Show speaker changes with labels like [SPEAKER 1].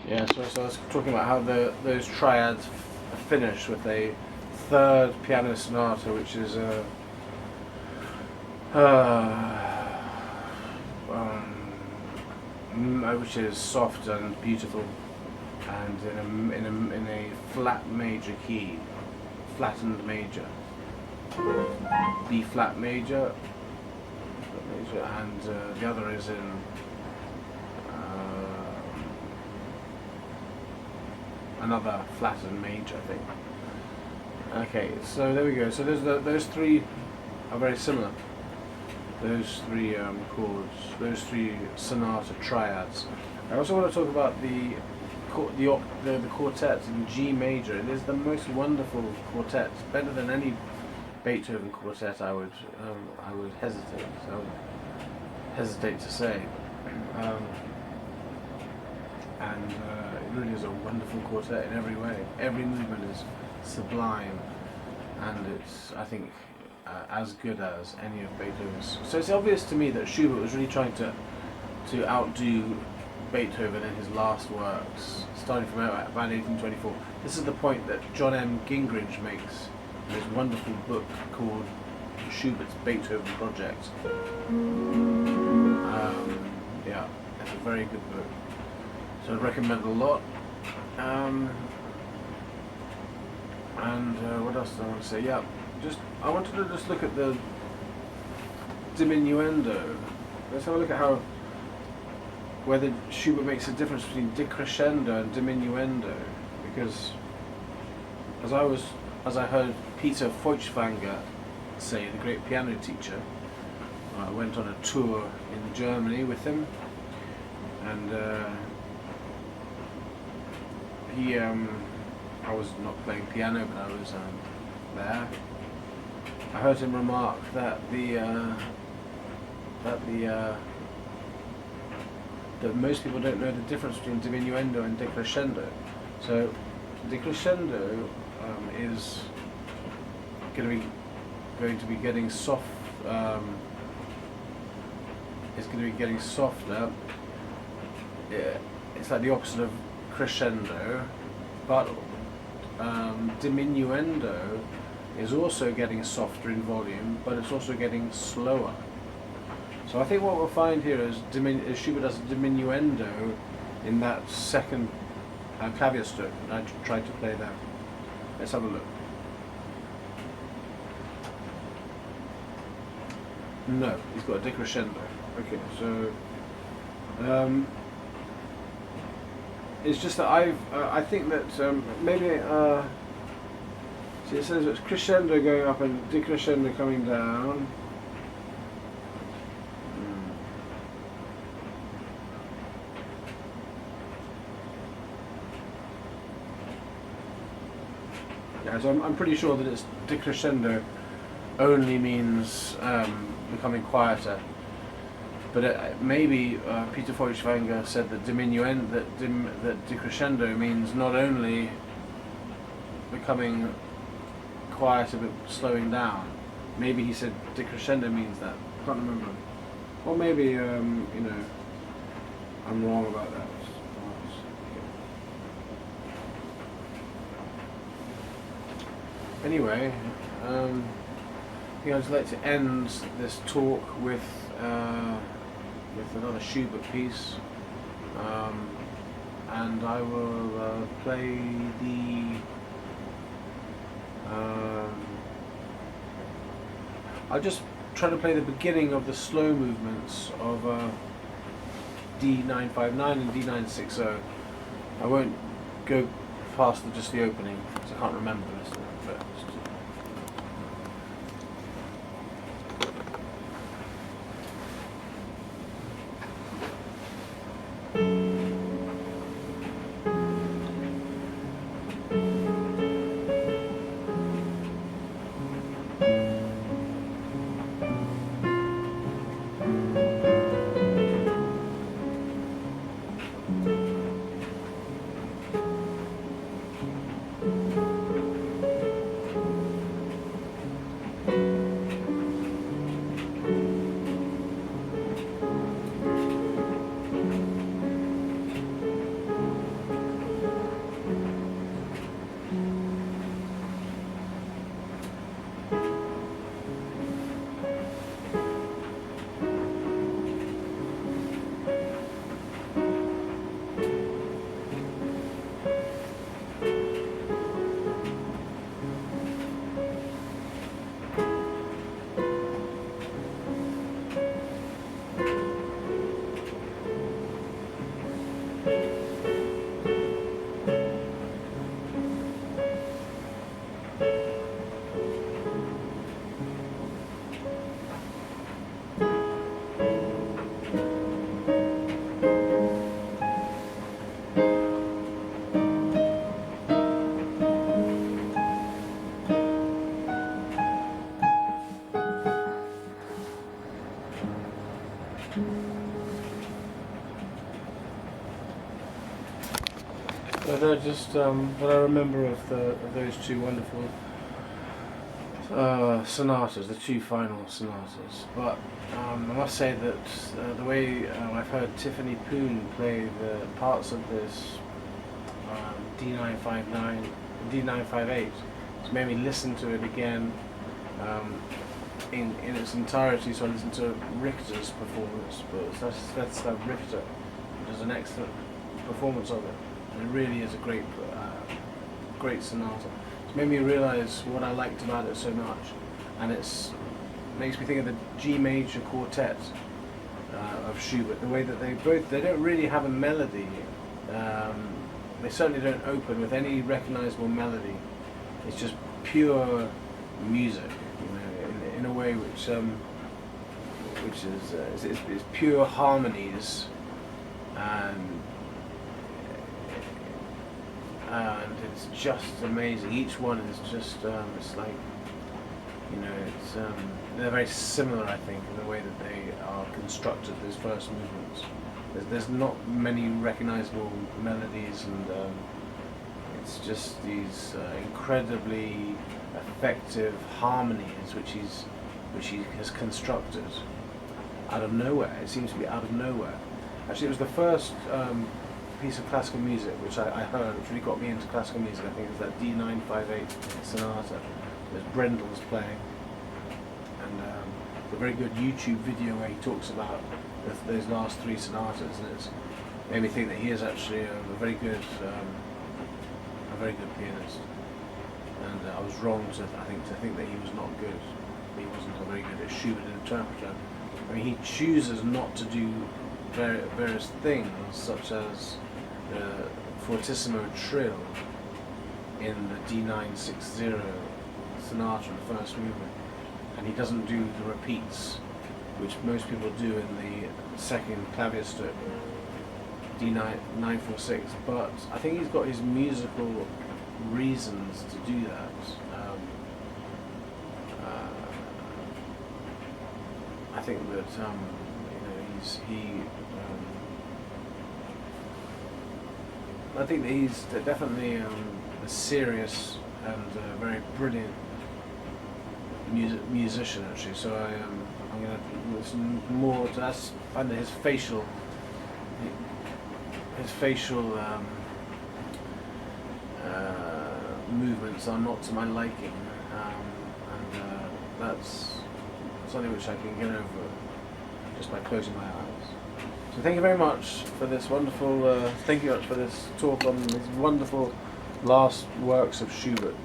[SPEAKER 1] Yeah, so I was talking about how those triads finish with a third piano sonata, which is which is soft and beautiful, and in a flat major key, flattened major, B flat major, and the other is in another flattened major, I think. Okay, so there we go. So those three are very similar. Those three chords, those three sonata triads. I also want to talk about the quartet in G major. It is the most wonderful quartet, better than any Beethoven quartet. I would hesitate to say. And it really is a wonderful quartet in every way. Every movement is sublime, and it's, I think, as good as any of Beethoven's. So it's obvious to me that Schubert was really trying to outdo Beethoven in his last works, starting from about 1824. This is the point that John M. Gingrich makes in his wonderful book called Schubert's Beethoven Project. Yeah, it's a very good book. So I'd recommend it a lot. What else do I want to say? Yeah, I wanted to just look at the diminuendo. Let's have a look at whether Schubert makes a difference between decrescendo and diminuendo, because as I heard Peter Feuchtwanger say, the great piano teacher, I went on a tour in Germany with him, and I was not playing piano, but I was there. I heard him remark that that most people don't know the difference between diminuendo and decrescendo. So decrescendo is going to be getting soft. Is going to be getting softer. It's like the opposite of crescendo, but diminuendo is also getting softer in volume, but it's also getting slower. So I think what we'll find here is Schubert does a diminuendo in that second Klavierstück, and I tried to play that. Let's have a look. No, he's got a decrescendo. Okay, so it's just that I think that maybe see, it says it's crescendo going up and decrescendo coming down. Yeah, so I'm pretty sure that it's decrescendo only means becoming quieter. But maybe Peter Feuchtwanger said that that decrescendo means not only becoming quieter but slowing down. Maybe he said decrescendo means that. I can't remember. Or maybe I'm wrong about that. Anyway, I think I'd just like to end this talk with another Schubert piece, and I will play the. I'll just try to play the beginning of the slow movements of D959 and D960. I won't go past just the opening because I can't remember this. But But they're just what I remember of those two wonderful sonatas, the two final sonatas. But I must say that the way I've heard Tiffany Poon play the parts of this D959, D958, it's made me listen to it again in its entirety. So I listened to Richter's performance, but that's Richter, who does an excellent performance of it. And it really is a great sonata. It's made me realise what I liked about it so much, and it makes me think of the G major quartet of Schubert. The way that they don't really have a melody. They certainly don't open with any recognisable melody. It's just pure music, in a way which is pure harmonies, and it's just amazing. Each one is just it's like, they're very similar, I think, in the way that they are constructed, these first movements. There's not many recognisable melodies, and it's just these incredibly effective harmonies which he has constructed out of nowhere. It seems to be out of nowhere. Actually, it was the first piece of classical music which I heard, which really got me into classical music. I think it was that D958 sonata that Brendel's playing, and a very good YouTube video where he talks about those last three sonatas, and it's made me think that he is actually a very good pianist. And I was wrong to think that he was not good. He wasn't a very good Schubert interpreter. I mean, he chooses not to do various things, such as the fortissimo trill in the D960 sonata in the first movement, and he doesn't do the repeats, which most people do in the second Klavierstück, D946. But I think he's got his musical reasons to do that. I think that I think that he's definitely a serious and very brilliant musician, actually. So I'm going to listen more to that. I find that his facial movements are not to my liking, and that's something which I can get over just by closing my eyes. So thank you very much for this wonderful, thank you very much for this talk on these wonderful last works of Schubert.